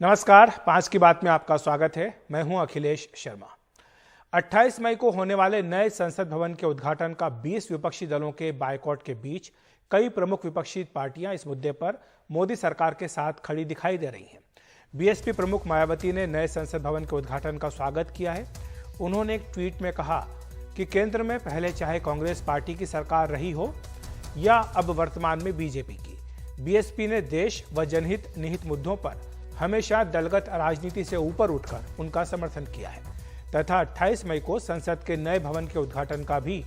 नमस्कार, 5 की बात में आपका स्वागत है। मैं हूं अखिलेश शर्मा। 28 मई को होने वाले नए संसद भवन के उद्घाटन का 20 विपक्षी दलों के बायकॉट के बीच कई प्रमुख विपक्षी पार्टियां इस मुद्दे पर मोदी सरकार के साथ खड़ी दिखाई दे रही हैं। बीएसपी प्रमुख मायावती ने नए संसद भवन के उद्घाटन का स्वागत किया है। उन्होंने एक ट्वीट में कहा कि केंद्र में पहले चाहे कांग्रेस पार्टी की सरकार रही हो या अब वर्तमान में बीजेपी की, बीएसपी ने देश व जनहित निहित मुद्दों पर हमेशा दलगत राजनीति से ऊपर उठकर उनका समर्थन किया है तथा 28 मई को संसद के नए भवन के उद्घाटन का भी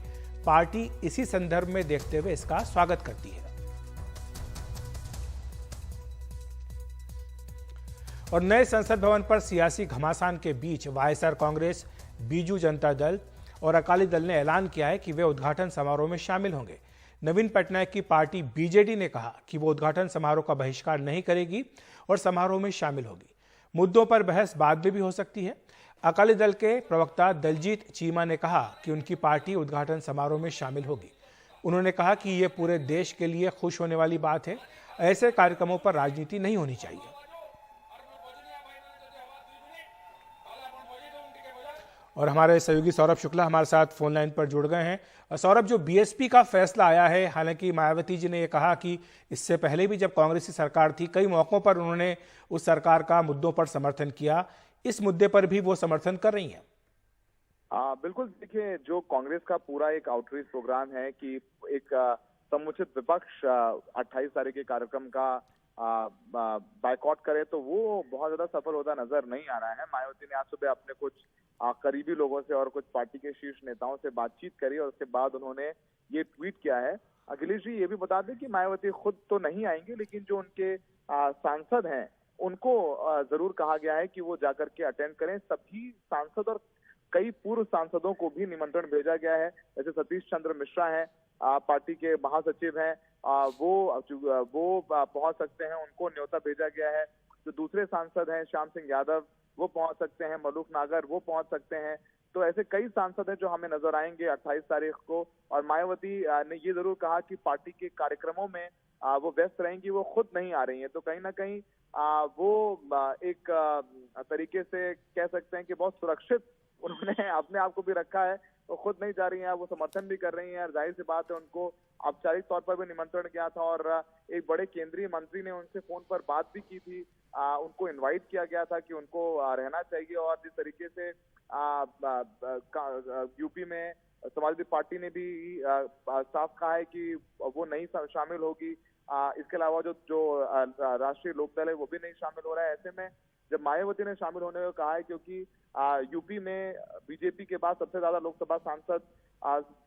पार्टी इसी संदर्भ में देखते हुए इसका स्वागत करती है। और नए संसद भवन पर सियासी घमासान के बीच वाईएसआर कांग्रेस, बीजू जनता दल और अकाली दल ने ऐलान किया है कि वे उद्घाटन समारोह में शामिल होंगे। नवीन पटनायक की पार्टी बीजेडी ने कहा कि वो उद्घाटन समारोह का बहिष्कार नहीं करेगी और समारोह में शामिल होगी। मुद्दों पर बहस बाद में भी हो सकती है। अकाली दल के प्रवक्ता दलजीत चीमा ने कहा कि उनकी पार्टी उद्घाटन समारोह में शामिल होगी। उन्होंने कहा कि ये पूरे देश के लिए खुश होने वाली बात है। ऐसे कार्यक्रमों पर राजनीति नहीं होनी चाहिए। और हमारे सहयोगी सौरभ शुक्ला हमारे साथ फोन लाइन पर जुड़ गए हैं। सौरभ, जो बीएसपी का फैसला आया है, हालांकि मायावती जी ने यह कहा कि इससे पहले भी जब कांग्रेस की सरकार थी, कई मौकों पर उन्होंने उस सरकार का मुद्दों पर समर्थन किया, इस मुद्दे पर भी वो समर्थन कर रही हैं। बिल्कुल, देखिए, जो कांग्रेस का पूरा एक आउटरीच प्रोग्राम है कि एक समुचित विपक्ष 28 तारीख के कार्यक्रम का बायकॉट करे, तो वो बहुत ज्यादा सफल होता नजर नहीं आ रहा है। मायावती ने आज सुबह अपने कुछ करीबी लोगों से और कुछ पार्टी के शीर्ष नेताओं से बातचीत करी और उसके बाद उन्होंने ये ट्वीट किया है। अखिलेश जी, ये भी बता दें कि मायावती खुद तो नहीं आएंगे, लेकिन जो उनके सांसद हैं उनको जरूर कहा गया है कि वो जाकर के अटेंड करें। सभी सांसद और कई पूर्व सांसदों को भी निमंत्रण भेजा गया है। जैसे सतीश चंद्र मिश्रा हैं, पार्टी के महासचिव हैं, वो पहुंच सकते हैं, उनको न्योता भेजा गया है। जो दूसरे सांसद हैं, श्याम सिंह यादव, वो पहुंच सकते हैं, मलूक नागर वो पहुंच सकते हैं। तो ऐसे कई सांसद हैं जो हमें नजर आएंगे 28 तारीख को। और मायावती ने ये जरूर कहा कि पार्टी के कार्यक्रमों में वो व्यस्त रहेंगी, वो खुद नहीं आ रही हैं। तो कहीं ना कहीं वो एक तरीके से कह सकते हैं कि बहुत सुरक्षित उन्होंने अपने आप को भी रखा है। वो खुद नहीं जा रही हैं, वो समर्थन भी कर रही हैं। जाहिर सी बात है, उनको औपचारिक तौर पर भी निमंत्रण किया था और एक बड़े केंद्रीय मंत्री ने उनसे फोन पर बात भी की थी। उनको इनवाइट किया गया था कि उनको रहना चाहिए। और जिस तरीके से यूपी में समाजवादी पार्टी ने भी साफ कहा है कि वो नहीं शामिल होगी। इसके अलावा जो राष्ट्रीय लोकदल है वो भी नहीं शामिल हो रहा है। ऐसे में जब मायावती ने शामिल होने को कहा है, क्योंकि यूपी में बीजेपी के बाद सबसे ज्यादा लोकसभा सांसद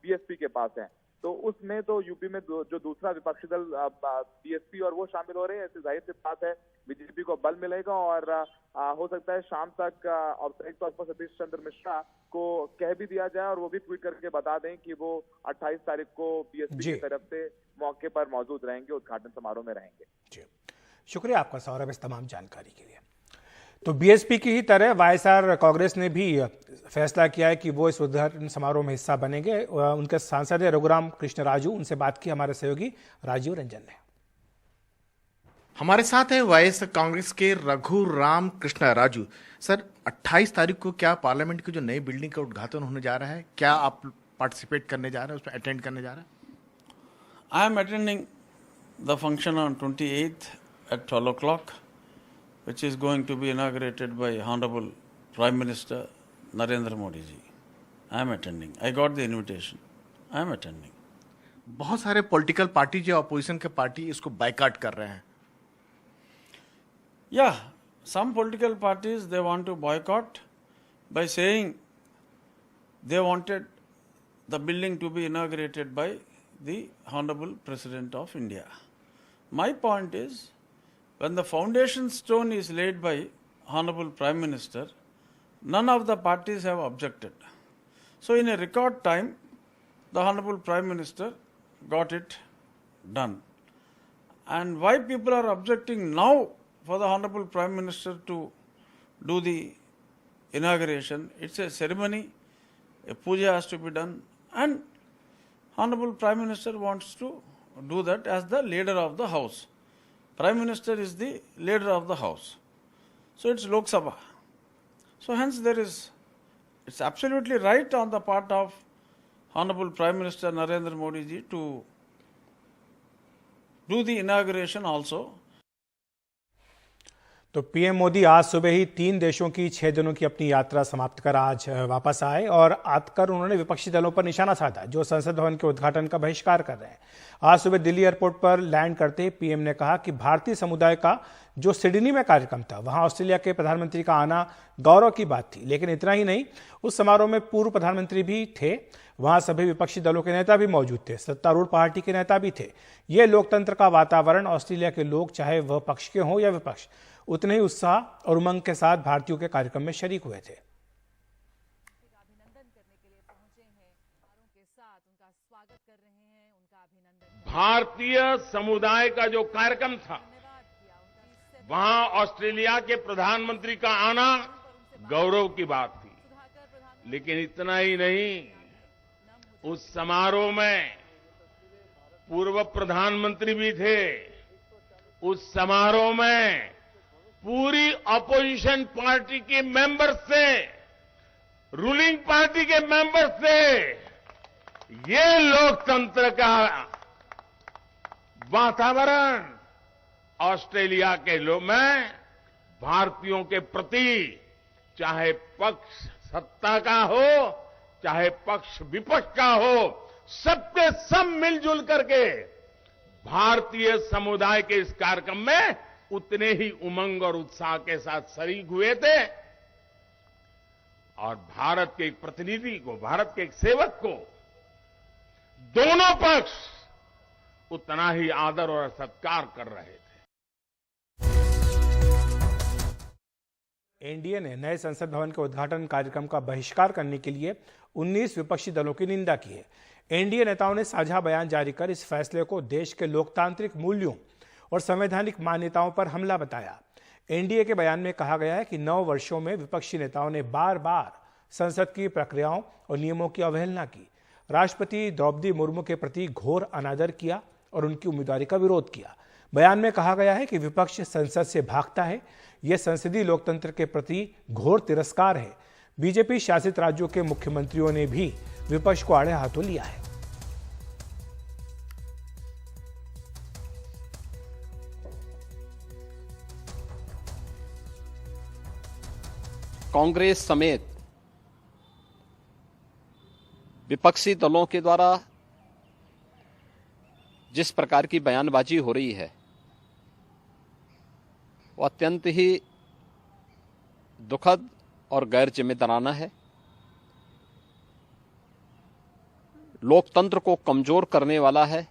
बीएसपी के पास हैं, तो उसमें तो यूपी में जो दूसरा विपक्षी दल बीएसपी और वो शामिल हो रहे हैं। ऐसी जाहिर सी बात है बीजेपी को बल मिलेगा और हो सकता है शाम तक औपचारिक तौर पर सतीश चंद्र मिश्रा को कह भी दिया जाए और वो भी ट्वीट करके बता दें कि वो 28 तारीख को बीएसपी की तरफ से मौके पर मौजूद रहेंगे, उद्घाटन समारोह में रहेंगे। जी, शुक्रिया आपका सौरभ इस तमाम जानकारी के लिए। तो बीएसपी की ही तरह वाईएसआर कांग्रेस ने भी फैसला किया है कि वो इस उद्घाटन समारोह में हिस्सा बनेंगे। उनके सांसद है रघुराम कृष्ण राजू, उनसे बात की हमारे सहयोगी राजीव रंजन ने। हमारे साथ है वाईएसआर कांग्रेस के रघुराम कृष्ण राजू। सर, 28 तारीख को क्या पार्लियामेंट की जो नई बिल्डिंग का उद्घाटन होने जा रहा है, क्या आप पार्टिसिपेट करने जा रहे हैं, उसमें अटेंड करने जा रहे हैं? I am attending the function on 28th at 12 o'clock, which is going to be inaugurated by Honorable Prime Minister Narendra Modi ji. I am attending. I got the invitation. I am attending. बहुत सारे political party जो opposition के party इसको boycott कर रहे हैं। Yeah, some political parties, they want to boycott by saying they wanted the building to be inaugurated by the Honorable President of India. My point is, when the foundation stone is laid by Honorable Prime Minister, none of the parties have objected. So in a record time, the Honorable Prime Minister got it done. And why people are objecting now for the Honorable Prime Minister to do the inauguration? It's a ceremony, a puja has to be done, and Honorable Prime Minister wants to do that as the leader of the house. Prime Minister is the leader of the house. So it's Lok Sabha. So hence it's absolutely right on the part of Honorable Prime Minister Narendra Modi ji to do the inauguration also. तो PM Modi आज सुबह ही 3 देशों की 6 दिनों की अपनी यात्रा समाप्त कर आज वापस आए और आकर उन्होंने विपक्षी दलों पर निशाना साधा जो संसद भवन के उद्घाटन का बहिष्कार कर रहे हैं। आज सुबह दिल्ली एयरपोर्ट पर लैंड करते ही पीएम ने कहा कि भारतीय समुदाय का जो सिडनी में कार्यक्रम था वहां ऑस्ट्रेलिया के प्रधानमंत्री का आना गौरव की बात थी, लेकिन इतना ही नहीं, उस समारोह में पूर्व प्रधानमंत्री भी थे, वहां सभी विपक्षी दलों के नेता भी मौजूद थे, सत्तारूढ़ पार्टी के नेता भी थे। ये लोकतंत्र का वातावरण ऑस्ट्रेलिया के लोग, चाहे वह पक्ष के हों या विपक्ष, उतने ही उत्साह और उमंग के साथ भारतीयों के कार्यक्रम में शरीक हुए थे। भारतीय समुदाय का जो कार्यक्रम था वहां ऑस्ट्रेलिया के प्रधानमंत्री का आना गौरव की बात थी, लेकिन इतना ही नहीं, उस समारोह में पूर्व प्रधानमंत्री भी थे। उस समारोह में पूरी अपोजिशन पार्टी के मेंबर्स से, रूलिंग पार्टी के मेंबर्स से, ये लोकतंत्र का वातावरण ऑस्ट्रेलिया के लोग में भारतीयों के प्रति, चाहे पक्ष सत्ता का हो चाहे पक्ष विपक्ष का हो, सबके सब मिलजुल करके भारतीय समुदाय के इस कार्यक्रम में उतने ही उमंग और उत्साह के साथ शरीक हुए थे और भारत के एक प्रतिनिधि को, भारत के एक सेवक को दोनों पक्ष उतना ही आदर और सत्कार कर रहे थे। एनडीए ने नए संसद भवन के उद्घाटन कार्यक्रम का बहिष्कार करने के लिए 19 विपक्षी दलों की निंदा की है। एनडीए नेताओं ने साझा बयान जारी कर इस फैसले को देश के लोकतांत्रिक मूल्यों और संवैधानिक मान्यताओं पर हमला बताया। एनडीए के बयान में कहा गया है कि 9 वर्षों में विपक्षी नेताओं ने बार बार संसद की प्रक्रियाओं और नियमों की अवहेलना की, राष्ट्रपति द्रौपदी मुर्मू के प्रति घोर अनादर किया और उनकी उम्मीदवारी का विरोध किया। बयान में कहा गया है कि विपक्ष संसद से भागता है, यह संसदीय लोकतंत्र के प्रति घोर तिरस्कार है। बीजेपी शासित राज्यों के मुख्यमंत्रियों ने भी विपक्ष को आड़े हाथों लिया है। कांग्रेस समेत विपक्षी दलों के द्वारा जिस प्रकार की बयानबाजी हो रही है वो अत्यंत ही दुखद और गैर जिम्मेदाराना है। लोकतंत्र को कमजोर करने वाला है।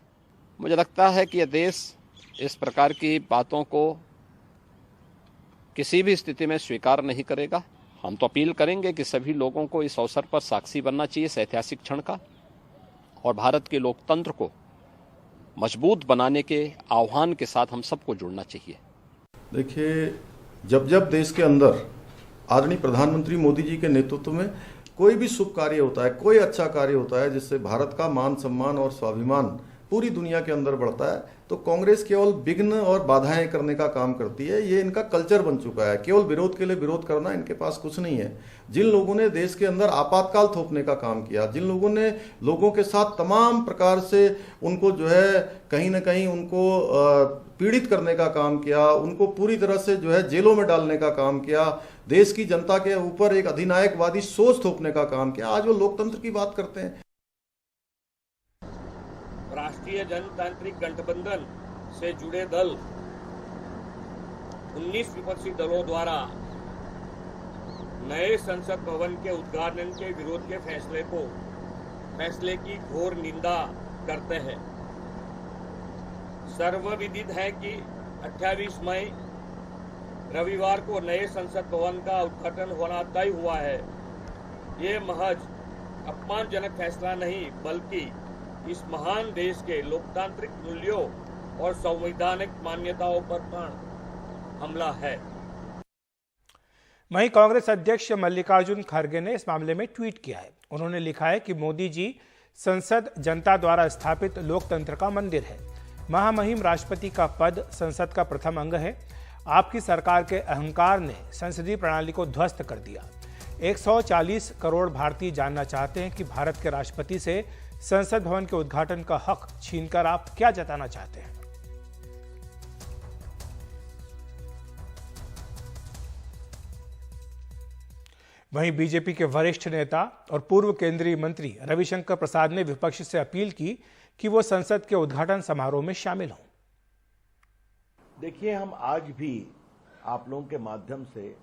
मुझे लगता है कि यह देश इस प्रकार की बातों को किसी भी स्थिति में स्वीकार नहीं करेगा। हम तो अपील करेंगे कि सभी लोगों को इस अवसर पर साक्षी बनना चाहिए इस ऐतिहासिक क्षण का और भारत के लोकतंत्र को मजबूत बनाने के आह्वान के साथ हम सबको जुड़ना चाहिए। देखिए, जब देश के अंदर आदरणीय प्रधानमंत्री मोदी जी के नेतृत्व में कोई भी शुभ कार्य होता है, कोई अच्छा कार्य होता है जिससे भारत का मान सम्मान और स्वाभिमान पूरी दुनिया के अंदर बढ़ता है, तो कांग्रेस केवल विघ्न और बाधाएं करने का काम करती है। ये इनका कल्चर बन चुका है। केवल विरोध के लिए विरोध करना इनके पास कुछ नहीं है। जिन लोगों ने देश के अंदर आपातकाल थोपने का काम किया, जिन लोगों ने लोगों के साथ तमाम प्रकार से उनको जो है कहीं ना कहीं उनको पीड़ित करने का काम किया, उनको पूरी तरह से जो है जेलों में डालने का काम किया, देश की जनता के ऊपर एक अधिनायकवादी सोच थोपने का काम किया, आज वो लोकतंत्र की बात करते हैं। राष्ट्रीय जनतांत्रिक गठबंधन से जुड़े दल 19 विपक्षी दलों द्वारा नए संसद भवन के उद्घाटन के विरोध के फैसले की घोर निंदा करते हैं। सर्वविदित है कि 28 मई रविवार को नए संसद भवन का उद्घाटन होना तय हुआ है। ये महज अपमानजनक फैसला नहीं बल्कि इस महान देश के लोकतांत्रिक मूल्यों और संवैधानिक मान्यताओं पर हमला है। वहीं कांग्रेस अध्यक्ष मल्लिकार्जुन खड़गे ने इस मामले में ट्वीट किया है। उन्होंने लिखा है कि मोदी जी संसद जनता द्वारा स्थापित लोकतंत्र का मंदिर है। महामहिम राष्ट्रपति का पद संसद का प्रथम अंग है। आपकी सरकार के अहंकार ने संसदीय प्रणाली को ध्वस्त कर दिया। 140 करोड़ भारतीय जानना चाहते हैं कि भारत के राष्ट्रपति से संसद भवन के उद्घाटन का हक छीनकर आप क्या जताना चाहते हैं। वहीं बीजेपी के वरिष्ठ नेता और पूर्व केंद्रीय मंत्री रविशंकर प्रसाद ने विपक्ष से अपील की कि वो संसद के उद्घाटन समारोह में शामिल हों। देखिए, हम आज भी आप लोगों के माध्यम से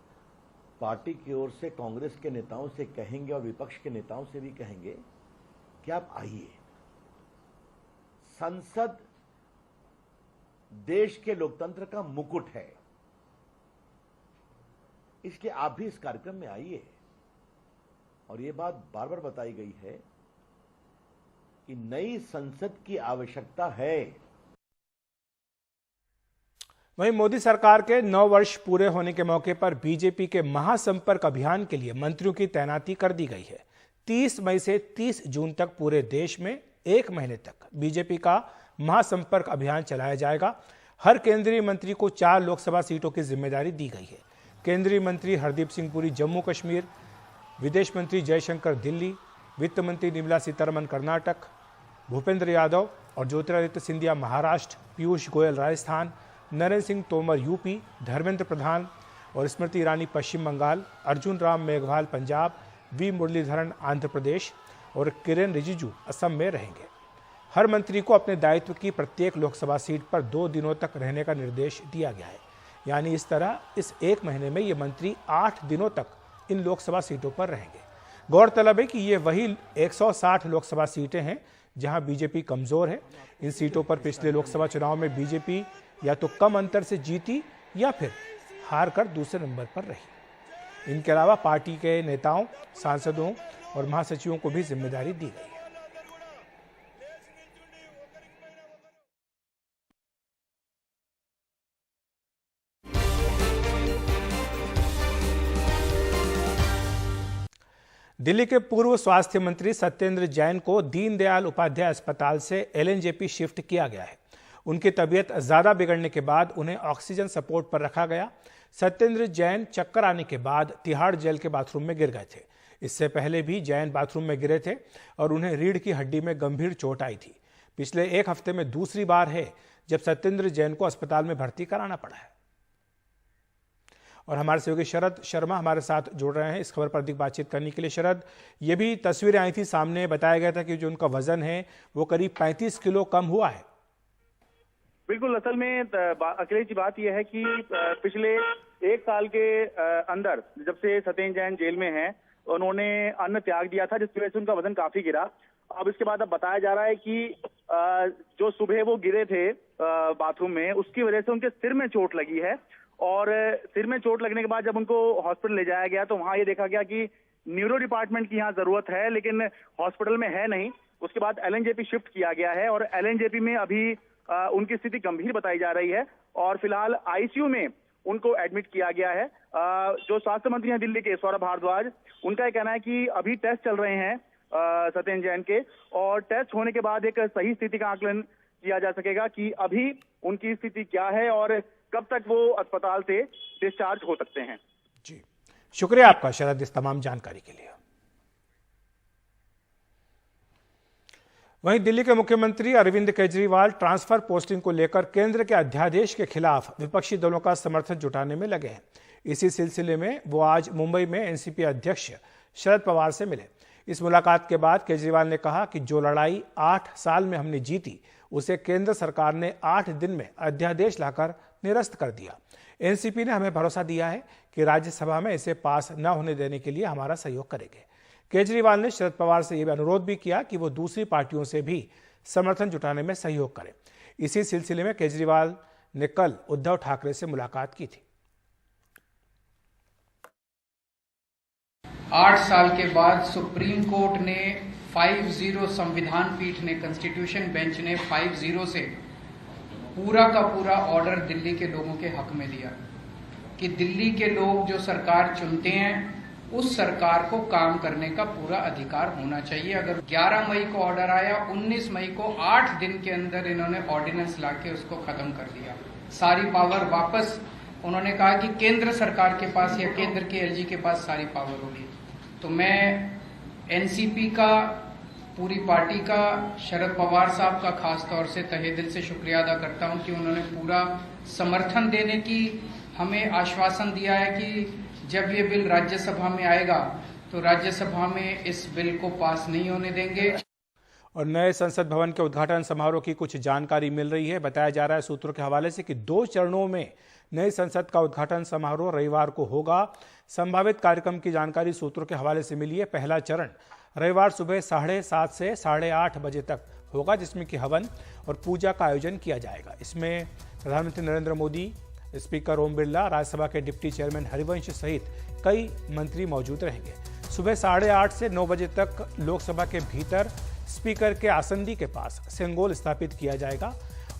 पार्टी की ओर से कांग्रेस के नेताओं से कहेंगे और विपक्ष के नेताओं से भी कहेंगे कि आप आइए। संसद देश के लोकतंत्र का मुकुट है, इसलिए आप भी इस कार्यक्रम में आइए। और ये बात बार बार बताई गई है कि नई संसद की आवश्यकता है। वहीं मोदी सरकार के 9 वर्ष पूरे होने के मौके पर बीजेपी के महासंपर्क अभियान के लिए मंत्रियों की तैनाती कर दी गई है। 30 मई से 30 जून तक पूरे देश में 1 महीने तक बीजेपी का महासंपर्क अभियान चलाया जाएगा। हर केंद्रीय मंत्री को 4 लोकसभा सीटों की जिम्मेदारी दी गई है। केंद्रीय मंत्री हरदीप सिंह पुरी जम्मू कश्मीर, विदेश मंत्री जयशंकर दिल्ली, वित्त मंत्री निर्मला सीतारमण कर्नाटक, भूपेंद्र यादव और ज्योतिरादित्य सिंधिया महाराष्ट्र, पीयूष गोयल राजस्थान, नरेंद्र सिंह तोमर यूपी, धर्मेंद्र प्रधान और स्मृति ईरानी पश्चिम बंगाल, अर्जुन राम मेघवाल पंजाब, वी मुरलीधरन आंध्र प्रदेश और किरेन रिजिजू असम में रहेंगे। हर मंत्री को अपने दायित्व की प्रत्येक लोकसभा सीट पर 2 दिनों तक रहने का निर्देश दिया गया है। यानी इस तरह इस 1 महीने में ये मंत्री 8 दिनों तक इन लोकसभा सीटों पर रहेंगे। गौरतलब है कि ये वही 160 लोकसभा सीटें हैं जहां बीजेपी कमजोर है। इन सीटों पर पिछले लोकसभा चुनाव में बीजेपी या तो कम अंतर से जीती या फिर हार कर दूसरे नंबर पर रही। इनके अलावा पार्टी के नेताओं, सांसदों और महासचिवों को भी जिम्मेदारी दी गई है। दिल्ली के पूर्व स्वास्थ्य मंत्री सत्येंद्र जैन को दीनदयाल उपाध्याय अस्पताल से एलएनजेपी शिफ्ट किया गया है। उनकी तबीयत ज्यादा बिगड़ने के बाद उन्हें ऑक्सीजन सपोर्ट पर रखा गया। सत्येंद्र जैन चक्कर आने के बाद तिहाड़ जेल के बाथरूम में गिर गए थे। इससे पहले भी जैन बाथरूम में गिरे थे और उन्हें रीढ़ की हड्डी में गंभीर चोट आई थी। पिछले 1 हफ्ते में दूसरी बार है जब सत्येंद्र जैन को अस्पताल में भर्ती कराना पड़ा है। और हमारे सहयोगी शरद शर्मा हमारे साथ जुड़ रहे हैं इस खबर पर अधिक बातचीत करने के लिए। शरद, ये भी तस्वीरें आई थी सामने, बताया गया था कि जो उनका वजन है वो करीब 35 किलो कम हुआ है। बिल्कुल, असल में अखिलेश जी बात यह है कि पिछले 1 साल के अंदर जब से सत्येंद्र जैन जेल में हैं, उन्होंने अन्न त्याग दिया था जिसकी वजह से उनका वजन काफी गिरा। अब इसके बाद अब बताया जा रहा है कि जो सुबह वो गिरे थे बाथरूम में, उसकी वजह से उनके सिर में चोट लगी है और सिर में चोट लगने के बाद जब उनको हॉस्पिटल ले जाया गया तो वहां ये देखा गया कि न्यूरो डिपार्टमेंट की यहाँ जरूरत है लेकिन हॉस्पिटल में है नहीं। उसके बाद एलएनजेपी शिफ्ट किया गया है और एलएनजेपी में अभी उनकी स्थिति गंभीर बताई जा रही है और फिलहाल आईसीयू में उनको एडमिट किया गया है। जो स्वास्थ्य मंत्री हैं दिल्ली के सौरभ भारद्वाज, उनका यह कहना है कि अभी टेस्ट चल रहे हैं सत्येंद्र जैन के और टेस्ट होने के बाद एक सही स्थिति का आकलन किया जा सकेगा कि अभी उनकी स्थिति क्या है और कब तक वो अस्पताल से डिस्चार्ज हो सकते हैं। जी, शुक्रिया आपका शरद इस तमाम जानकारी के लिए। वहीं दिल्ली के मुख्यमंत्री अरविंद केजरीवाल ट्रांसफर पोस्टिंग को लेकर केंद्र के अध्यादेश के खिलाफ विपक्षी दलों का समर्थन जुटाने में लगे हैं। इसी सिलसिले में वो आज मुंबई में एनसीपी अध्यक्ष शरद पवार से मिले। इस मुलाकात के बाद केजरीवाल ने कहा कि जो लड़ाई 8 साल में हमने जीती उसे केंद्र सरकार ने 8 दिन में अध्यादेश लाकर निरस्त कर दिया। एनसीपी ने हमें भरोसा दिया है कि राज्यसभा में इसे पास न होने देने के लिए हमारा सहयोग करेंगे। केजरीवाल ने शरद पवार से यह अनुरोध भी किया कि वो दूसरी पार्टियों से भी समर्थन जुटाने में सहयोग करें। इसी सिलसिले में केजरीवाल ने कल उद्धव ठाकरे से मुलाकात की थी। 8 साल के बाद सुप्रीम कोर्ट ने 5-0 संविधान पीठ ने कॉन्स्टिट्यूशन बेंच ने 5-0 से पूरा का पूरा ऑर्डर दिल्ली के लोगों के हक में दिया कि दिल्ली के लोग जो सरकार चुनते हैं उस सरकार को काम करने का पूरा अधिकार होना चाहिए। अगर 11 मई को ऑर्डर आया, 19 मई को 8 दिन के अंदर इन्होंने ऑर्डिनेंस लाके उसको खत्म कर दिया। सारी पावर वापस उन्होंने कहा कि केंद्र सरकार के पास या केंद्र के एलजी के पास सारी पावर होगी। तो मैं एनसीपी का, पूरी पार्टी का, शरद पवार साहब का खास तौर से तहे दिल से शुक्रिया अदा करता हूं कि उन्होंने पूरा समर्थन देने की हमें आश्वासन दिया है कि जब ये बिल राज्यसभा में आएगा तो राज्यसभा में इस बिल को पास नहीं होने देंगे। और नए संसद भवन के उद्घाटन समारोह की कुछ जानकारी मिल रही है। बताया जा रहा है सूत्रों के हवाले से कि 2 चरणों में नई संसद का उद्घाटन समारोह रविवार को होगा। संभावित कार्यक्रम की जानकारी सूत्रों के हवाले से मिली है। पहला चरण रविवार सुबह 7:30 से 8:30 बजे तक होगा, जिसमें कि हवन और पूजा का आयोजन किया जाएगा। इसमें प्रधानमंत्री नरेंद्र मोदी, स्पीकर ओम बिरला, राज्यसभा के डिप्टी चेयरमैन हरिवंश सहित कई मंत्री मौजूद रहेंगे। सुबह 8:30 से 9 बजे तक लोकसभा के भीतर स्पीकर के आसंदी के पास सेंगोल स्थापित किया जाएगा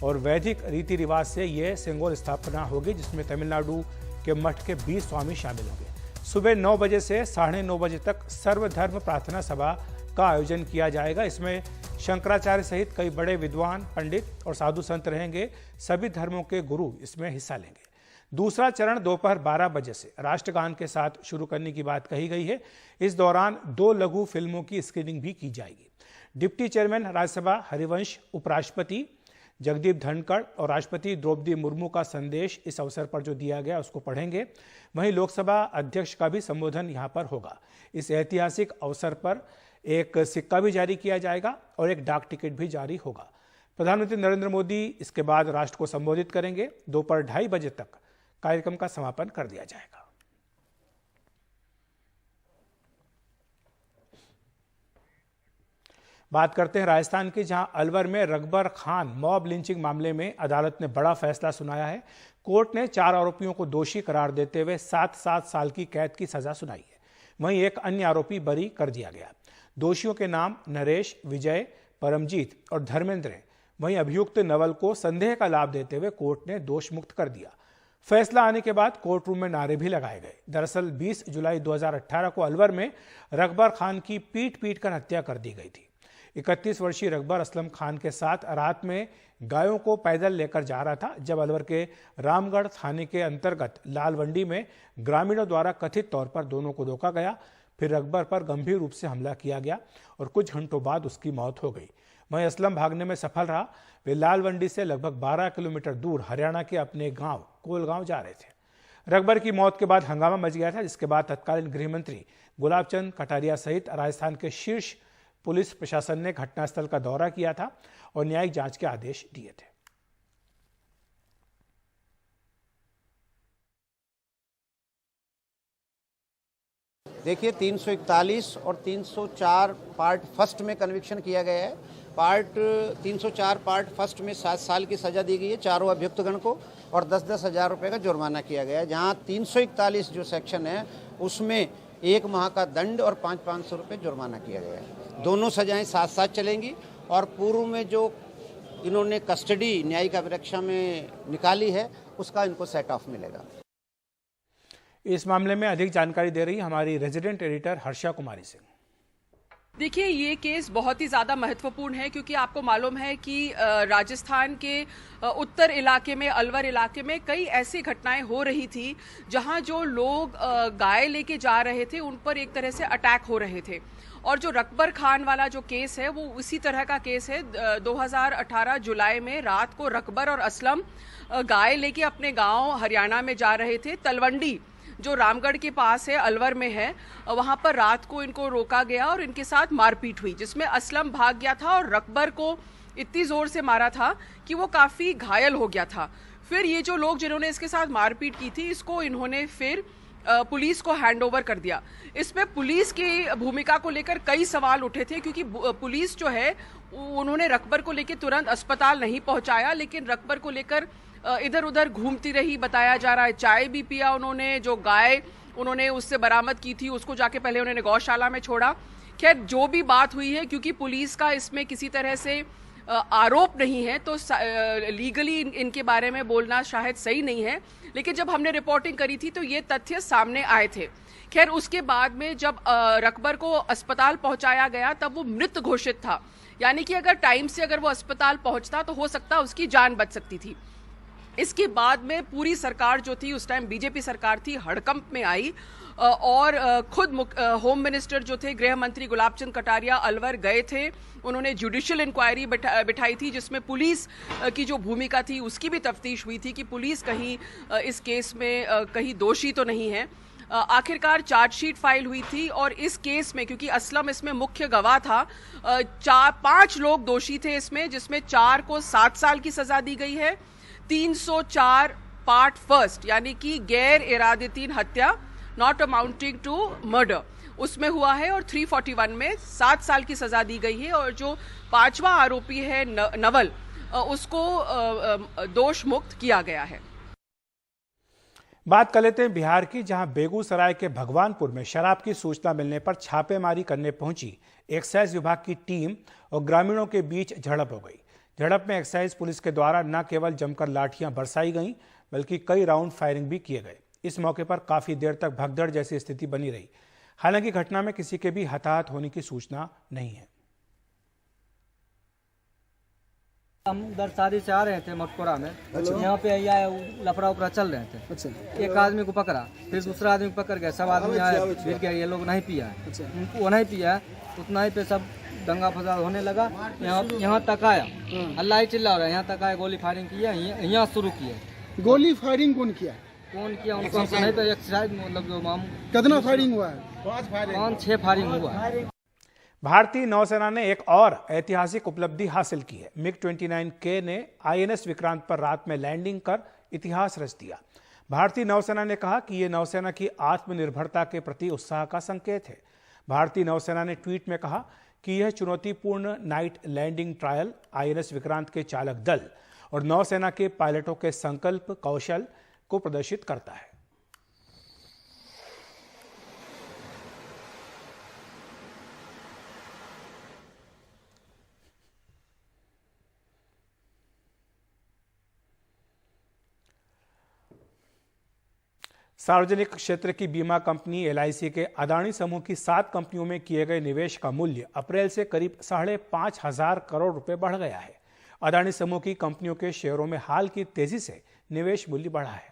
और वैदिक रीति रिवाज से यह सेंगोल स्थापना होगी, जिसमें तमिलनाडु के मठ के 20 स्वामी शामिल होंगे। सुबह 9 बजे से 9:30 बजे तक सर्वधर्म प्रार्थना सभा का आयोजन किया जाएगा। इसमें शंकराचार्य सहित कई बड़े विद्वान, पंडित और साधु संत रहेंगे। सभी धर्मों के गुरु इसमें हिस्सा लेंगे। दूसरा चरण दोपहर 12 बजे से राष्ट्रगान के साथ शुरू करने की बात कही गई है। इस दौरान 2 लघु फिल्मों की स्क्रीनिंग भी की जाएगी। डिप्टी चेयरमैन राज्यसभा हरिवंश, उपराष्ट्रपति जगदीप धनखड़ और राष्ट्रपति द्रौपदी मुर्मू का संदेश इस अवसर पर जो दिया गया उसको पढ़ेंगे। वहीं लोकसभा अध्यक्ष का भी संबोधन यहां पर होगा। इस ऐतिहासिक अवसर पर एक सिक्का भी जारी किया जाएगा और एक डाक टिकट भी जारी होगा। प्रधानमंत्री नरेंद्र मोदी इसके बाद राष्ट्र को संबोधित करेंगे। दोपहर 2:30 बजे तक कार्यक्रम का समापन कर दिया जाएगा। बात करते हैं राजस्थान की, जहां अलवर में रकबर खान मॉब लिंचिंग मामले में अदालत ने बड़ा फैसला सुनाया है। कोर्ट ने 4 आरोपियों को दोषी करार देते हुए 7-7 साल की कैद की सजा सुनाई है। वहीं एक अन्य आरोपी बरी कर दिया गया। दोषियों के नाम नरेश, विजय, परमजीत और धर्मेंद्र हैं। वहीं अभियुक्त नवल को संदेह का लाभ देते हुए कोर्ट ने दोष मुक्त कर दिया। फैसला आने के बाद कोर्ट रूम में नारे भी लगाए गए। दरअसल 20 जुलाई 2018 को अलवर में रकबर खान की पीट कर हत्या कर दी गई थी। 31 वर्षीय रकबर असलम खान के साथ रात में गायों को पैदल लेकर जा रहा था, जब अलवर के रामगढ़ थाने के अंतर्गत लालवंडी में ग्रामीणों द्वारा कथित तौर पर दोनों को रोका गया। फिर रकबर पर गंभीर रूप से हमला किया गया और कुछ घंटों बाद उसकी मौत हो गई। वहीं असलम भागने में सफल रहा। वे लालवंडी से लगभग 12 किलोमीटर दूर हरियाणा के अपने गांव कोलगांव जा रहे थे। रकबर की मौत के बाद हंगामा मच गया था, जिसके बाद तत्कालीन गृह मंत्री गुलाब चंद कटारिया सहित राजस्थान के शीर्ष पुलिस प्रशासन ने घटनास्थल का दौरा किया था और न्यायिक जांच के आदेश दिए थे। देखिए 341 और 304 पार्ट फर्स्ट में कन्विक्शन किया गया है। पार्ट 304 पार्ट फर्स्ट में 7 साल की सजा दी गई है चारों अभियुक्तगण को और 10-10 हज़ार रुपये का जुर्माना किया गया है। जहां 341 जो सेक्शन है उसमें 1 माह का दंड और 500 रुपये जुर्माना किया गया है। दोनों सजाएं साथ चलेंगी और पूर्व में जो इन्होंने कस्टडी न्यायिक अभिरक्षा में निकाली है उसका इनको सेट ऑफ मिलेगा। इस मामले में अधिक जानकारी दे रही है हमारी रेजिडेंट एडिटर हर्षा कुमारी सिंह। देखिए, ये केस बहुत ही ज़्यादा महत्वपूर्ण है क्योंकि आपको मालूम है कि राजस्थान के उत्तर इलाके में, अलवर इलाके में कई ऐसी घटनाएं हो रही थी जहां जो लोग गाय लेके जा रहे थे उन पर एक तरह से अटैक हो रहे थे। और जो रकबर खान वाला जो केस है वो उसी तरह का केस है। 2018 जुलाई में रात को रकबर और असलम गाय लेके अपने गाँव हरियाणा में जा रहे थे। तलवंडी जो रामगढ़ के पास है, अलवर में है, वहां पर रात को इनको रोका गया और इनके साथ मारपीट हुई, जिसमें असलम भाग गया था और रकबर को इतनी जोर से मारा था कि वो काफी घायल हो गया था। फिर ये जो लोग जिन्होंने इसके साथ मारपीट की थी, इसको इन्होंने फिर पुलिस को हैंडओवर कर दिया। इसमें पुलिस की भूमिका को लेकर कई सवाल उठे थे क्योंकि पुलिस जो है उन्होंने रकबर को लेकर तुरंत अस्पताल नहीं पहुंचाया, लेकिन रकबर को लेकर इधर उधर घूमती रही, बताया जा रहा है। चाय भी पिया उन्होंने, जो गाय उन्होंने उससे बरामद की थी उसको जाके पहले उन्होंने गौशाला में छोड़ा। खैर, जो भी बात हुई है, क्योंकि पुलिस का इसमें किसी तरह से आरोप नहीं है तो लीगली इनके बारे में बोलना शायद सही नहीं है, लेकिन जब हमने रिपोर्टिंग करी थी तो ये तथ्य सामने आए थे। खैर, उसके बाद में जब रकबर को अस्पताल पहुंचाया गया तब वो मृत घोषित था, यानी कि अगर टाइम से अगर वो अस्पताल पहुंचता तो हो सकता उसकी जान बच सकती थी। इसके बाद में पूरी सरकार जो थी उस टाइम बीजेपी सरकार थी, हड़कंप में आई और खुद होम मिनिस्टर जो थे, गृह मंत्री गुलाब चंद कटारिया अलवर गए थे। उन्होंने जुडिशियल इंक्वायरी बिठाई थी जिसमें पुलिस की जो भूमिका थी उसकी भी तफ्तीश हुई थी कि पुलिस कहीं इस केस में कहीं दोषी तो नहीं है। आखिरकार चार्जशीट फाइल हुई थी और इस केस में, क्योंकि असलम इसमें मुख्य गवाह था, 5 लोग दोषी थे इसमें, जिसमें 4 को 7 साल की सजा दी गई है। 304 पार्ट फर्स्ट यानी कि गैर इरादतीन हत्या, नॉट अमाउंटिंग टू मर्डर, उसमें हुआ है और 341 में 7 साल की सजा दी गई है। और जो 5वां आरोपी है नवल, उसको दोष मुक्त किया गया है। बात कर लेते हैं बिहार की, जहां बेगूसराय के भगवानपुर में शराब की सूचना मिलने पर छापेमारी करने पहुंची एक्साइज विभाग की टीम और ग्रामीणों के बीच झड़प हो गई। झड़प में एक्साइज पुलिस के द्वारा न केवल जमकर लाठियां बरसाई गईं बल्कि कई राउंड फायरिंग भी किए गए। इस मौके पर काफी देर तक भगदड़ जैसी स्थिति बनी रही। हालांकि घटना में किसी के भी हताहत होने की सूचना नहीं है। हम उधर शादी से आ रहे थे मटकोरा में। अच्छा। यहाँ पे लफड़ा उपड़ा चल रहे थे। अच्छा। एक आदमी को पकड़ा, फिर दूसरा आदमी को पकड़ गया, सब आदमी आए, फिर गया, ये लोग नहीं पिया है। अच्छा। उनको नहीं पिया है, उतना ही पे सब दंगा फसाद होने लगा। यहाँ तक आया, अल्लाह ही चिल्ला रहा है, यहाँ तक आया, गोली फायरिंग किया, यहाँ शुरू किया। गोली फायरिंग कौन किया उनको हमको नहीं पता। एक्साइज मतलब जो कितना फायरिंग हुआ है? 5-6 फायरिंग हुआ है। भारतीय नौसेना ने एक और ऐतिहासिक उपलब्धि हासिल की है। MiG-29K ने INS विक्रांत पर रात में लैंडिंग कर इतिहास रच दिया। भारतीय नौसेना ने कहा कि यह नौसेना की आत्मनिर्भरता के प्रति उत्साह का संकेत है। भारतीय नौसेना ने ट्वीट में कहा कि यह चुनौतीपूर्ण night landing trial INS Vikrant के चालक दल और नौसेना के पायलटों के संकल्प कौशल को प्रदर्शित करता है। सार्वजनिक क्षेत्र की बीमा कंपनी LIC के अदानी समूह की 7 कंपनियों में किए गए निवेश का मूल्य अप्रैल से करीब 5,500 करोड़ रुपए बढ़ गया है। अदानी समूह की कंपनियों के शेयरों में हाल की तेजी से निवेश मूल्य बढ़ा है।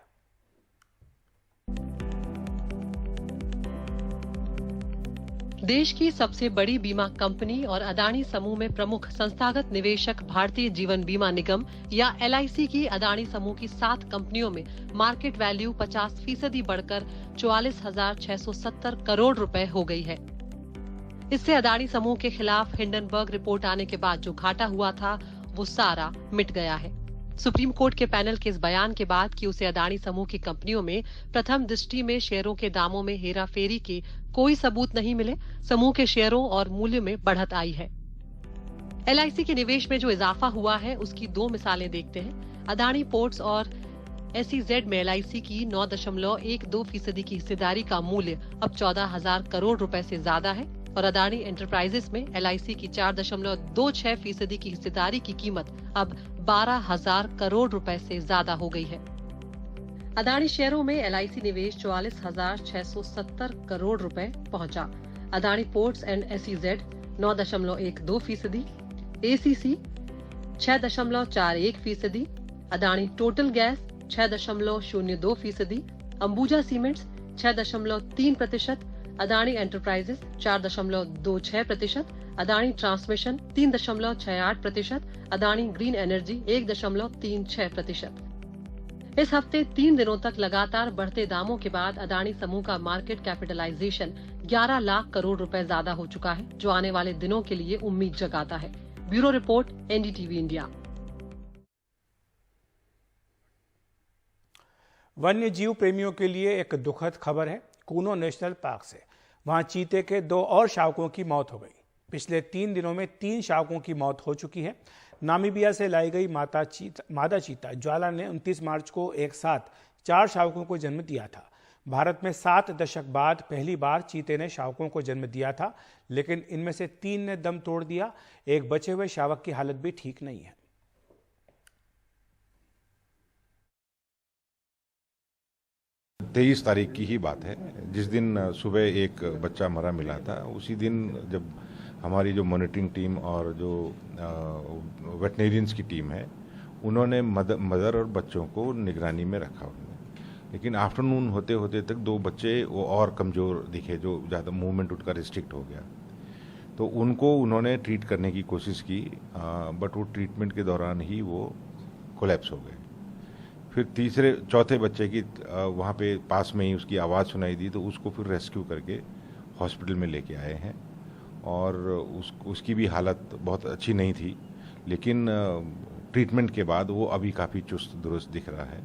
देश की सबसे बड़ी बीमा कंपनी और अदानी समूह में प्रमुख संस्थागत निवेशक भारतीय जीवन बीमा निगम या LIC की अदानी समूह की 7 कंपनियों में मार्केट वैल्यू 50% बढ़कर 44,670 करोड़ रुपए हो गई है। इससे अदानी समूह के खिलाफ हिंडनबर्ग रिपोर्ट आने के बाद जो घाटा हुआ था वो सारा मिट गया है। सुप्रीम कोर्ट के पैनल के इस बयान के बाद कि उसे अदानी समूह की कंपनियों में प्रथम दृष्टि में शेयरों के दामों में हेराफेरी के कोई सबूत नहीं मिले, समूह के शेयरों और मूल्य में बढ़त आई है। LIC के निवेश में जो इजाफा हुआ है उसकी 2 मिसालें देखते हैं। अदानी पोर्ट्स और SEZ में LIC की 9.12% की हिस्सेदारी का मूल्य अब 14,000 करोड़ रुपए से ज्यादा है और अदानी एंटरप्राइजेस में LIC की 4.26% की हिस्सेदारी की कीमत अब 12,000 करोड़ रुपए से ज्यादा हो गई है। अदानी शेयरों में LIC निवेश 44,670 करोड़ रुपए पहुंचा। Adani ports and SEZ 9.12%, ACC 6.41%, Adani total gas 6.02%, Ambuja cements 6.3%, Adani enterprises 4.26%, Adani transmission 3.68%, Adani green energy 1.36%। इस हफ्ते 3 दिनों तक लगातार बढ़ते दामों के बाद अदानी समूह का मार्केट कैपिटलाइजेशन 11 लाख करोड़ रुपए ज्यादा हो चुका है, जो आने वाले दिनों के लिए उम्मीद जगाता है। Bureau report, NDTV India. वन्य जीव प्रेमियों के लिए एक दुखद खबर है। कूनो नेशनल पार्क से वहां चीते के 2 और शावकों की मौत हो गई। पिछले 3 दिनों में 3 शावकों की मौत हो चुकी है। नामीबिया से लाई गई मादा चीता ज्वाला ने 29 मार्च को एक साथ 4 शावकों को जन्म दिया था। भारत में 7 दशक बाद पहली बार चीते ने शावकों को जन्म दिया था, लेकिन इनमें से 3 ने दम तोड़ दिया। एक बचे हुए शावक की हालत भी ठीक नहीं है। 23 तारीख की ही बात है, जिस दिन सुबह एक बच्चा मरा मिला था। उसी दिन जब हमारी जो मॉनिटरिंग टीम और जो वेटनेरियंस की टीम है, उन्होंने मदर और बच्चों को निगरानी में रखा उन्होंने। लेकिन आफ्टरनून होते होते तक 2 बच्चे वो और कमज़ोर दिखे, जो ज़्यादा मूवमेंट उनका रिस्ट्रिक्ट हो गया, तो उनको उन्होंने ट्रीट करने की कोशिश की, बट वो ट्रीटमेंट के दौरान ही वो कोलैप्स हो गए। फिर चौथे बच्चे की वहाँ पे पास में ही उसकी आवाज़ सुनाई दी, तो उसको फिर रेस्क्यू करके हॉस्पिटल में लेके आए हैं, और उसकी भी हालत बहुत अच्छी नहीं थी, लेकिन ट्रीटमेंट के बाद वो अभी काफ़ी चुस्त दुरुस्त दिख रहा है।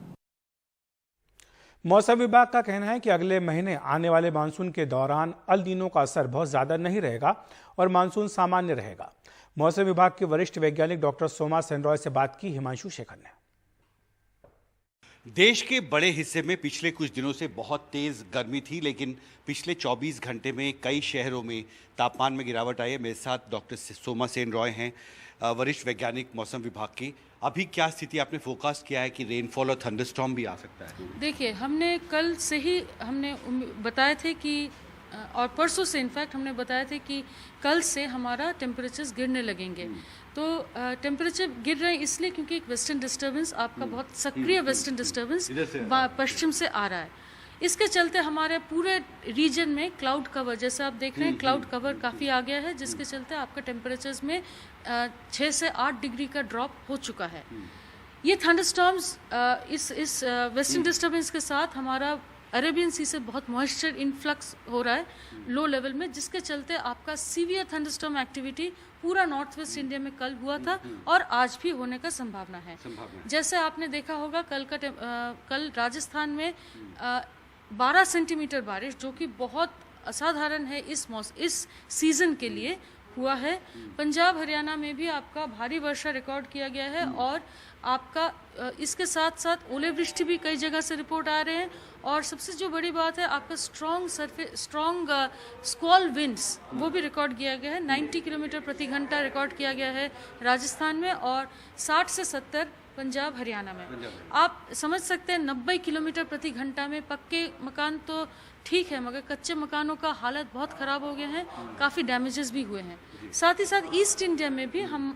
मौसम विभाग का कहना है कि अगले महीने आने वाले मानसून के दौरान अल नीनो का असर बहुत ज्यादा नहीं रहेगा और मानसून सामान्य रहेगा। मौसम विभाग के वरिष्ठ वैज्ञानिक डॉक्टर सोमा सेन रॉय से बात की हिमांशु शेखर ने। देश के बड़े हिस्से में पिछले कुछ दिनों से बहुत तेज गर्मी थी, लेकिन पिछले 24 घंटे में कई शहरों में तापमान में गिरावट आई है। मेरे साथ डॉक्टर सोमा सेन रॉय हैं, वरिष्ठ वैज्ञानिक मौसम विभाग की। अभी क्या स्थिति आपने फोरकास्ट किया है कि रेनफॉल और थंडरस्टॉर्म भी आ सकता है? देखिए, हमने कल से ही बताए थे कि, और परसों से इनफैक्ट हमने बताया थे कि कल से हमारा टेम्परेचर्स गिरने लगेंगे। तो टेम्परेचर गिर रहे हैं इसलिए क्योंकि एक वेस्टर्न डिस्टर्बेंस, आपका बहुत सक्रिय वेस्टर्न डिस्टर्बेंस पश्चिम से आ रहा है। इसके चलते हमारे पूरे रीजन में क्लाउड कवर, जैसे आप देख रहे हैं, क्लाउड कवर काफ़ी आ गया है, जिसके चलते आपका टेम्परेचर्स में 6 से 8 डिग्री का ड्रॉप हो चुका है। ये थंडरस्टॉर्म्स इस वेस्टर्न डिस्टर्बेंस के साथ हमारा अरेबियन सी से बहुत मॉइस्चर इनफ्लक्स हो रहा है लो लेवल में, जिसके चलते आपका सीवियर थंडरस्टॉर्म एक्टिविटी पूरा नॉर्थ वेस्ट इंडिया में कल हुआ था और आज भी होने का संभावना है। जैसे आपने देखा होगा कल राजस्थान में 12 सेंटीमीटर बारिश, जो कि बहुत असाधारण है इस सीजन के लिए, हुआ है। पंजाब हरियाणा में भी आपका भारी वर्षा रिकॉर्ड किया गया है, और आपका इसके साथ साथ ओलावृष्टि भी कई जगह से रिपोर्ट आ रहे हैं। और सबसे जो बड़ी बात है, आपका स्ट्रॉन्ग स्क्वॉल विंड्स वो भी रिकॉर्ड किया गया है। 90 किलोमीटर प्रति घंटा रिकॉर्ड किया गया है राजस्थान में, और 60 से 70 पंजाब हरियाणा में। आप समझ सकते हैं 90 किलोमीटर प्रति घंटा में पक्के मकान तो ठीक है, मगर कच्चे मकानों का हालत बहुत ख़राब हो गए हैं, काफ़ी डैमेजेस भी हुए हैं। साथ ही साथ ईस्ट इंडिया में भी हम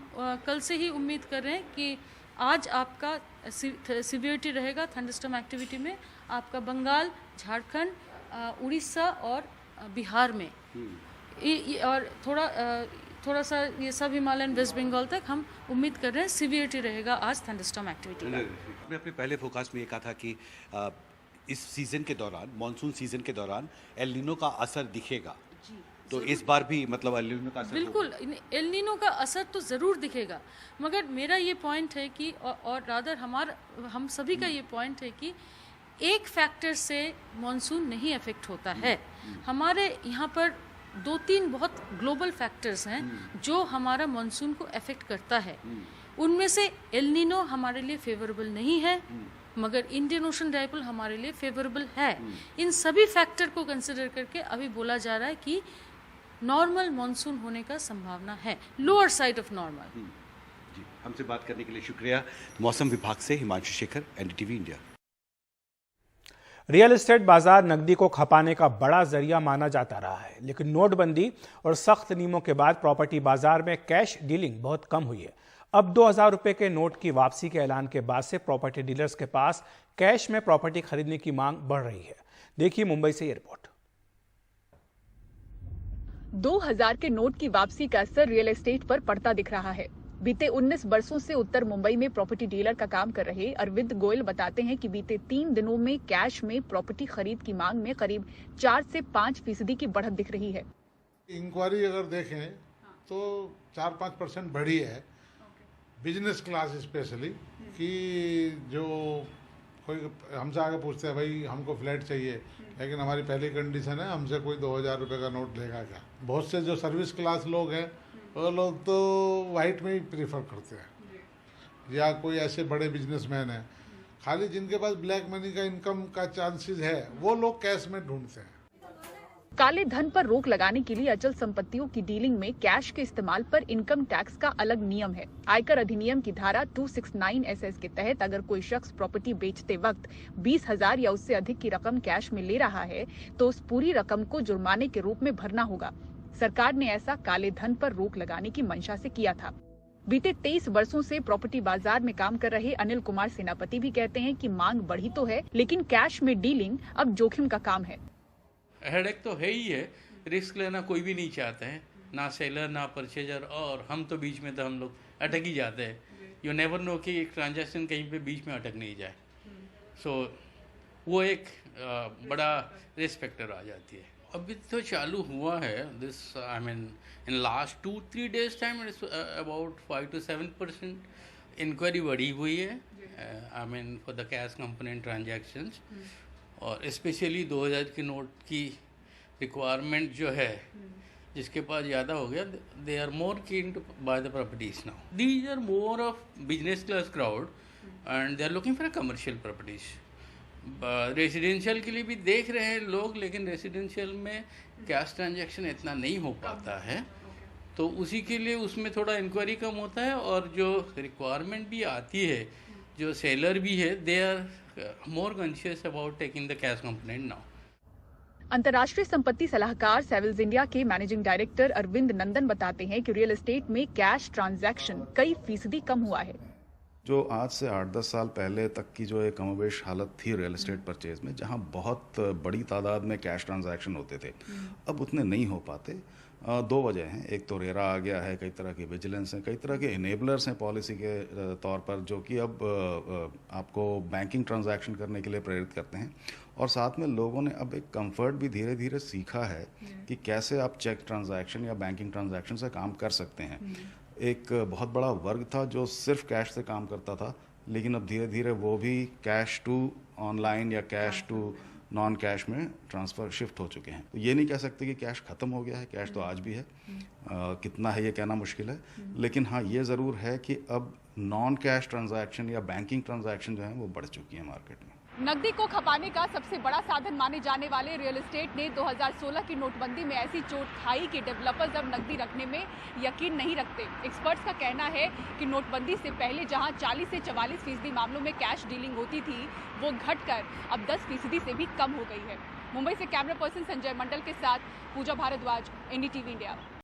कल से ही उम्मीद कर रहे हैं कि आज आपका सिवियरिटी रहेगा थंडरस्टॉर्म एक्टिविटी में, आपका बंगाल, झारखंड, उड़ीसा और बिहार में, और थोड़ा सा ये सब हिमालयन वेस्ट बंगाल तक हम उम्मीद कर रहे हैं सिवियरिटी रहेगा आज थंडरस्टॉर्म एक्टिविटी का। आपने अपने पहले फोरकास्ट में ये कहा था कि इस सीजन के दौरान, मानसून सीजन के दौरान एल नीनो का असर दिखेगा, तो इस बार भी मतलब एल नीनो का असर बिल्कुल, एल नीनो का असर तो ज़रूर दिखेगा, मगर मेरा ये पॉइंट है कि, और रादर हम सभी का ये पॉइंट है कि एक फैक्टर से मानसून नहीं अफेक्ट होता है। हमारे यहाँ पर 2-3 बहुत ग्लोबल फैक्टर्स हैं जो हमारा मानसून को अफेक्ट करता है। उनमें से एल नीनो हमारे लिए फेवरेबल नहीं है, मगर इंडियन ओशन डाइपोल हमारे लिए फेवरेबल है। इन सभी फैक्टर को कंसिडर करके अभी बोला जा रहा है कि नॉर्मल मानसून होने का संभावना है, लोअर साइड ऑफ नॉर्मल। जी, हमसे बात करने के लिए शुक्रिया। मौसम विभाग से Himanshu Shekhar, NDTV India. Real estate बाजार नकदी को खपाने का बड़ा जरिया माना जाता रहा है, लेकिन नोटबंदी और सख्त नियमों के बाद प्रॉपर्टी बाजार में कैश डीलिंग बहुत कम हुई है। अब 2000 रुपए के नोट की वापसी के ऐलान के बाद से प्रॉपर्टी डीलर्स के पास कैश में प्रॉपर्टी खरीदने की मांग बढ़ रही है। देखिए मुंबई से ये रिपोर्ट। 2000 के नोट की वापसी का असर रियल एस्टेट पर पड़ता दिख रहा है। बीते 19 वर्षों से उत्तर मुंबई में प्रॉपर्टी डीलर का काम कर रहे अरविंद गोयल बताते हैं कि बीते 3 दिनों में कैश में प्रॉपर्टी खरीद की मांग में करीब 4 से 5% की बढ़त दिख रही है। इंक्वायरी अगर देखें तो 4-5% बढ़ी है, बिजनेस क्लास स्पेशली, कि जो कोई हमसे आगे पूछते हैं भाई हमको फ्लैट चाहिए, लेकिन हमारी पहली कंडीशन है हमसे कोई 2000 रुपये का नोट लेगा क्या। बहुत से जो सर्विस क्लास लोग हैं वो लोग तो वाइट में ही प्रीफर करते हैं, या कोई ऐसे बड़े बिजनेसमैन हैं, खाली जिनके पास ब्लैक मनी का इनकम का चांसेस है वो लोग कैश में ढूंढते हैं। काले धन पर रोक लगाने के लिए अचल संपत्तियों की डीलिंग में कैश के इस्तेमाल पर इनकम टैक्स का अलग नियम है। आयकर अधिनियम की धारा 269 SS के तहत अगर कोई शख्स प्रॉपर्टी बेचते वक्त 20,000 या उससे अधिक की रकम कैश में ले रहा है तो उस पूरी रकम को जुर्माने के रूप में भरना होगा। सरकार ने ऐसा काले धन पर रोक लगाने की मंशा से किया था। बीते 23 वर्षों से प्रॉपर्टी बाजार में काम कर रहे अनिल कुमार सेनापति भी कहते हैं कि मांग बढ़ी तो है, लेकिन कैश में डीलिंग अब जोखिम का काम है। हेडेक तो है ही है, रिस्क लेना कोई भी नहीं चाहते हैं, ना सेलर ना परचेजर, और हम तो बीच में तो हम लोग अटक ही जाते हैं। यू नेवर नो कि एक ट्रांजैक्शन कहीं पे बीच में अटक नहीं जाए, सो वो एक बड़ा रिस्क फैक्टर आ जाती है। अभी तो चालू हुआ है this, I mean in last 2-3 days time it's about 5 to 7% enquiry बढ़ी हुई है, I mean for the cash component transactions, और स्पेशली 2000 के नोट की रिक्वायरमेंट जो है, जिसके पास ज़्यादा हो गया, दे are more keen to buy the properties now. These are more of business class crowd and they are looking for commercial properties. Residential के लिए भी देख रहे हैं लोग, लेकिन रेजिडेंशियल में कैश ट्रांजैक्शन इतना नहीं हो पाता है, तो उसी के लिए उसमें थोड़ा इंक्वायरी कम होता है, और जो रिक्वायरमेंट भी आती है, जो सेलर भी है, they are more conscious about taking the cash component now. अंतर्राष्ट्रीय संपत्ति सलाहकार सेविल्स इंडिया के मैनेजिंग डायरेक्टर अरविंद नंदन बताते हैं कि रियल एस्टेट में कैश ट्रांजैक्शन कई फीसदी कम हुआ है। जो आज से 8-10 साल पहले तक की जो एक कमोबेश हालत थी रियल एस्टेट परचेज में, जहां बहुत बड़ी तादाद में कैश ट्रांजैक्शन होते थे, अब उतने नहीं हो पाते। 2 वजह हैं। एक तो रेरा आ गया है, कई तरह की विजिलेंस हैं, कई तरह के इनेबलर्स हैं पॉलिसी के तौर पर, जो कि अब आपको बैंकिंग ट्रांजैक्शन करने के लिए प्रेरित करते हैं, और साथ में लोगों ने अब एक कंफर्ट भी धीरे धीरे सीखा है कि कैसे आप चेक ट्रांजैक्शन या बैंकिंग ट्रांजैक्शन से काम कर सकते हैं। एक बहुत बड़ा वर्ग था जो सिर्फ कैश से काम करता था, लेकिन अब धीरे धीरे वो भी कैश टू ऑनलाइन या कैश टू नॉन कैश में ट्रांसफ़र शिफ्ट हो चुके हैं। तो ये नहीं कह सकते कि कैश ख़त्म हो गया है, कैश तो आज भी है, कितना है ये कहना मुश्किल है, लेकिन हाँ ये ज़रूर है कि अब नॉन कैश ट्रांजैक्शन या बैंकिंग ट्रांजैक्शन जो है वो बढ़ चुकी है मार्केट में। नकदी को खपाने का सबसे बड़ा साधन माने जाने वाले रियल एस्टेट ने 2016 की नोटबंदी में ऐसी चोट खाई कि डेवलपर्स अब नकदी रखने में यकीन नहीं रखते। एक्सपर्ट्स का कहना है कि नोटबंदी से पहले जहां 40 से 44% मामलों में कैश डीलिंग होती थी, वो घटकर अब 10% से भी कम हो गई है। मुंबई से कैमरा पर्सन संजय मंडल के साथ पूजा भारद्वाज, एनडीटीवी इंडिया।